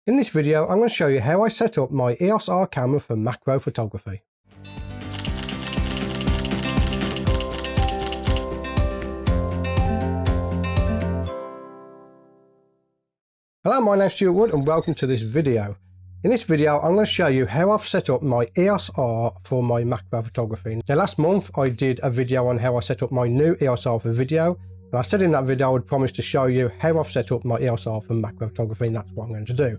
In this video, I'm going to show you how I set up my EOS R camera for macro photography. Hello, my name's Stuart Wood and welcome to this video. In this video, I'm going to show you how I've set up my EOS R for my macro photography. Now, last month I did a video on how I set up my new EOS R for video. And I said in that video I would promise to show you how I've set up my EOS R for macro photography, and that's what I'm going to do.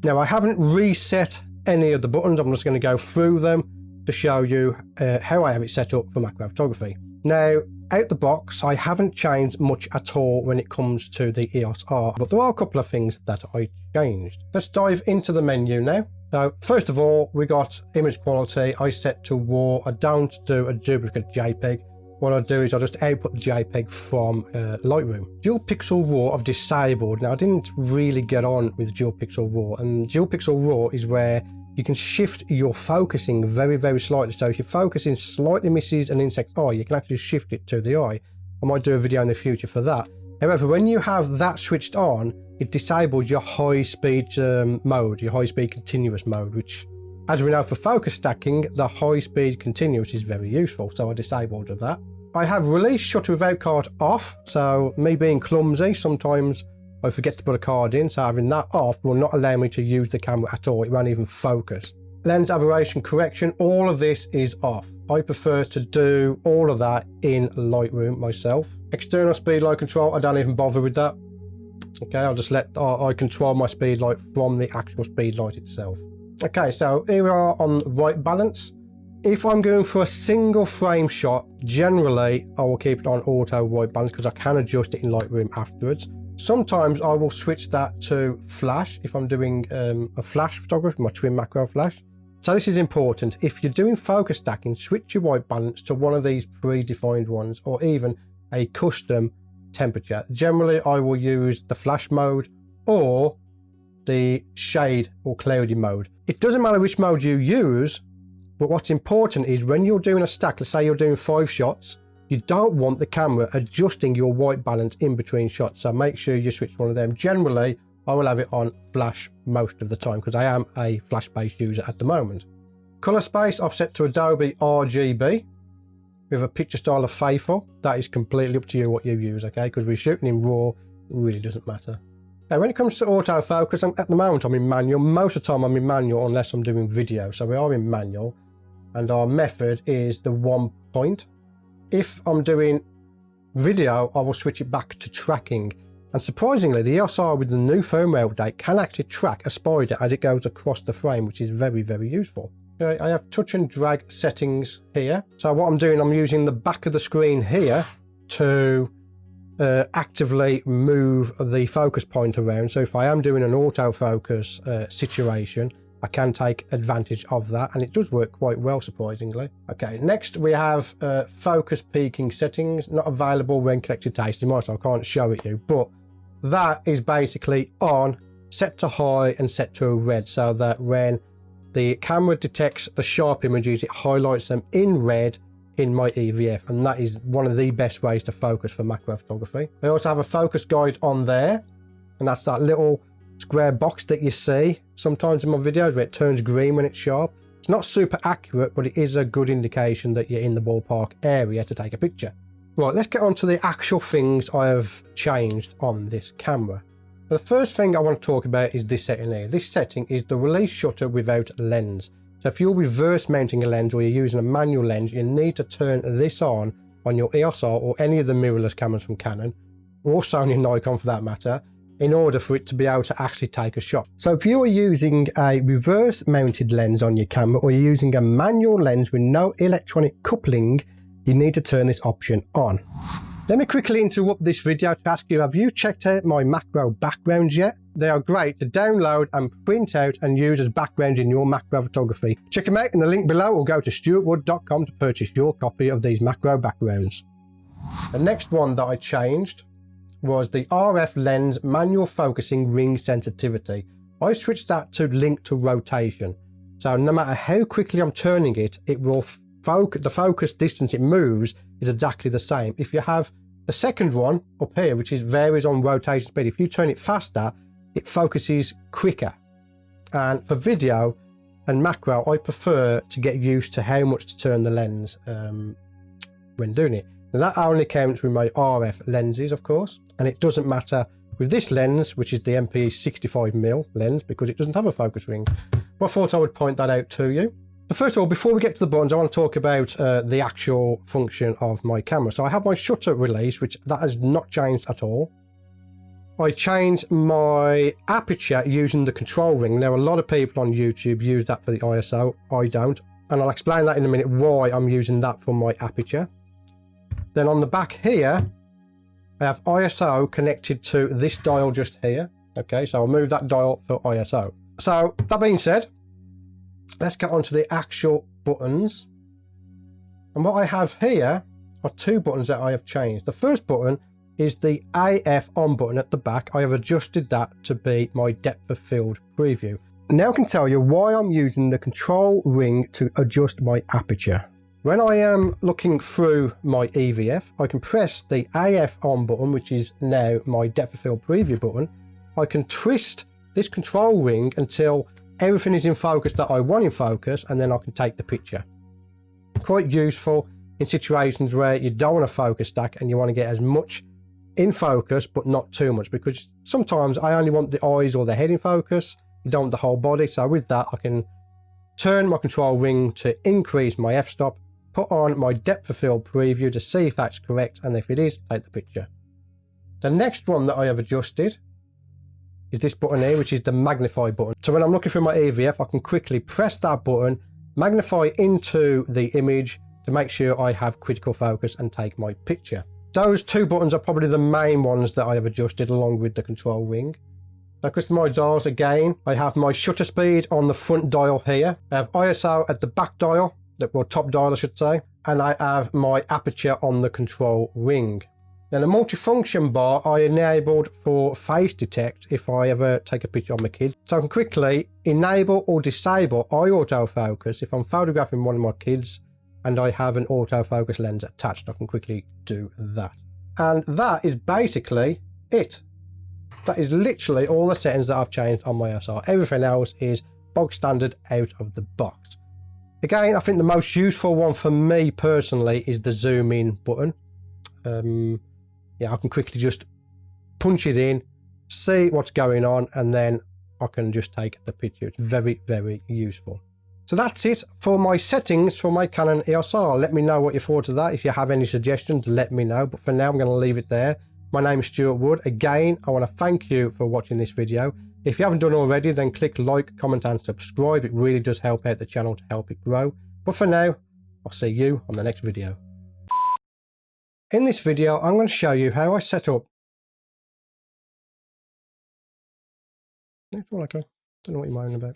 Now, I haven't reset any of the buttons. I'm just going to go through them to show you how I have it set up for macro photography. Now, out the box, I haven't changed much at all when it comes to the EOS R, but there are a couple of things that I changed. Let's dive into the menu now. So first of all, we got image quality. I set to RAW. I don't do a duplicate JPEG. What I do is I just output the JPEG from Lightroom. Dual pixel RAW I've disabled. Now, I didn't really get on with dual pixel RAW, and dual pixel RAW is where you can shift your focusing very, very slightly. So if your focusing slightly misses an insect's eye, you can actually shift it to the eye. I might do a video in the future for that. However, when you have that switched on, it disables your high-speed mode, your high-speed continuous mode, which, as we know, for focus stacking, the high-speed continuous is very useful. So I disabled that. I have release shutter without card off. So me being clumsy, sometimes I forget to put a card in, so having that off will not allow me to use the camera at all. It won't even focus. Lens aberration correction, all of this is off. I prefer to do all of that in Lightroom myself. External speed light control, I don't even bother with that. Okay, I'll just let I control my speed light from the actual speed light itself. Okay, so here we are on white balance. If I'm going for a single frame shot, generally I will keep it on auto white balance because I can adjust it in Lightroom afterwards. Sometimes I will switch that to flash if I'm doing a flash photography, my twin macro flash. So this is important. If you're doing focus stacking, switch your white balance to one of these predefined ones or even a custom temperature. Generally, I will use the flash mode or the shade or cloudy mode. It doesn't matter which mode you use, but what's important is when you're doing a stack, let's say you're doing 5 shots, you don't want the camera adjusting your white balance in between shots. So make sure you switch one of them. Generally, I will have it on flash most of the time because I am a flash-based user at the moment. Color space, I've set to Adobe RGB with a picture style of Faithful. That is completely up to you what you use, okay? Because we're shooting in RAW, it really doesn't matter. Now, when it comes to autofocus, at the moment I'm in manual. Most of the time I'm in manual unless I'm doing video. So we are in manual. And our method is the 1 point. If I'm doing video, I will switch it back to tracking. And surprisingly, the EOS R with the new firmware update can actually track a spider as it goes across the frame, which is very, very useful. Okay, I have touch and drag settings here. So what I'm doing, I'm using the back of the screen here to actively move the focus point around. So if I am doing an autofocus situation, I can take advantage of that, and it does work quite well, surprisingly. Okay, next we have focus peaking settings, not available when connected to HDMI, so I can't show it you, but that is basically on, set to high and set to red, so that when the camera detects the sharp images, it highlights them in red in my EVF, and that is one of the best ways to focus for macro photography. I also have a focus guide on there, and that's that little square box that you see sometimes in my videos where it turns green when it's sharp. It's not super accurate, but it is a good indication that you're in the ballpark area to take a picture. Right, let's get on to the actual things I have changed on this camera. The first thing I want to talk about is this setting here. This setting is the release shutter without lens. So if you're reverse mounting a lens or you're using a manual lens, you need to turn this on your EOS R or any of the mirrorless cameras from Canon, or Sony and Nikon for that matter, in order for it to be able to actually take a shot. So if you are using a reverse mounted lens on your camera or you're using a manual lens with no electronic coupling, you need to turn this option on. Let me quickly interrupt this video to ask you, have you checked out my macro backgrounds yet? They are great to download and print out and use as backgrounds in your macro photography. Check them out in the link below or go to stuartwood.com to purchase your copy of these macro backgrounds. The next one that I changed was the RF lens manual focusing ring sensitivity. I switched that to link to rotation. So no matter how quickly I'm turning it, it will the focus distance it moves is exactly the same. If you have the second one up here, which is varies on rotation speed, if you turn it faster, it focuses quicker. And for video and macro, I prefer to get used to how much to turn the lens when doing it. Now that only counts with my RF lenses, of course, and it doesn't matter with this lens, which is the MPE 65mm lens, because it doesn't have a focus ring. But I thought I would point that out to you. But first of all, before we get to the buttons, I want to talk about the actual function of my camera. So I have my shutter release, which that has not changed at all. I changed my aperture using the control ring. Now, a lot of people on YouTube use that for the ISO. I don't. And I'll explain that in a minute why I'm using that for my aperture. Then on the back here, I have ISO connected to this dial just here. Okay, so I'll move that dial for ISO. So that being said, let's get on to the actual buttons. And what I have here are two buttons that I have changed. The first button is the AF on button at the back. I have adjusted that to be my depth of field preview. Now I can tell you why I'm using the control ring to adjust my aperture. When I am looking through my EVF, I can press the AF on button, which is now my depth of field preview button. I can twist this control ring until everything is in focus that I want in focus, and then I can take the picture. Quite useful in situations where you don't want to focus stack and you want to get as much in focus but not too much, because sometimes I only want the eyes or the head in focus. You don't want the whole body. So with that, I can turn my control ring to increase my f-stop, put on my depth of field preview to see if that's correct, and if it is, take the picture. The next one that I have adjusted is this button here, which is the magnify button. So when I'm looking through my EVF, I can quickly press that button, magnify into the image to make sure I have critical focus and take my picture. Those two buttons are probably the main ones that I have adjusted along with the control ring. So customize dials again, I have my shutter speed on the front dial here. I have ISO at the back dial, well, top dial I should say, and I have my aperture on the control ring. Then the multifunction bar I enabled for face detect if I ever take a picture of my kids. So I can quickly enable or disable eye autofocus if I'm photographing one of my kids and I have an autofocus lens attached. I can quickly do that. And that is basically it. That is literally all the settings that I've changed on my SR. Everything else is bog standard out of the box. Again, I think the most useful one for me personally is the zoom in button. Yeah, I can quickly just punch it in, see what's going on, and then I can just take the picture. It's very, very useful. So that's it for my settings for my Canon EOS R. Let me know what you thought of that. If you have any suggestions, let me know. But for now, I'm going to leave it there. My name is Stuart Wood. Again, I want to thank you for watching this video. If you haven't done already, then click like, comment and subscribe. It really does help out the channel to help it grow. But for now, I'll see you on the next video. In this video, I'm going to show you how I set up... It's all okay. Don't know what you're moaning about.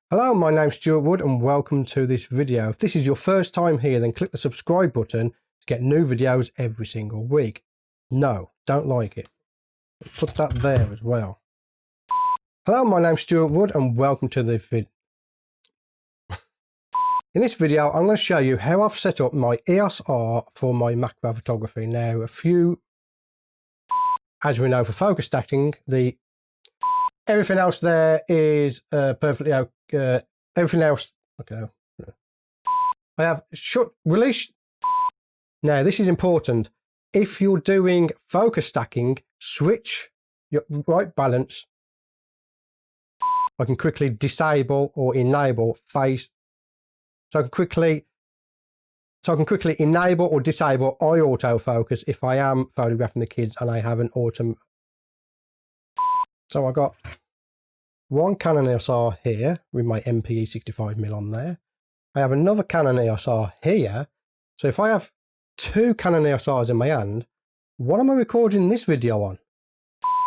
Hello, my name's Stuart Wood and welcome to this video. If this is your first time here, then click the subscribe button to get new videos every single week. No, don't like it. Put that there as well. Hello, my name's Stuart Wood and welcome to the video. In this video, I'm going to show you how I've set up my EOS R for my macro photography. Now, as we know for focus stacking, everything else there is perfectly okay. Everything else, okay. I have release. Now, this is important. If you're doing focus stacking, switch your right balance. I can quickly disable or enable face. So I can quickly enable or disable eye autofocus if I am photographing the kids and I have an autumn. So I got one Canon EOS R here with my MPE 65mm on there. I have another Canon EOS R here. So if I have two Canon EOS Rs in my hand, what am I recording this video on?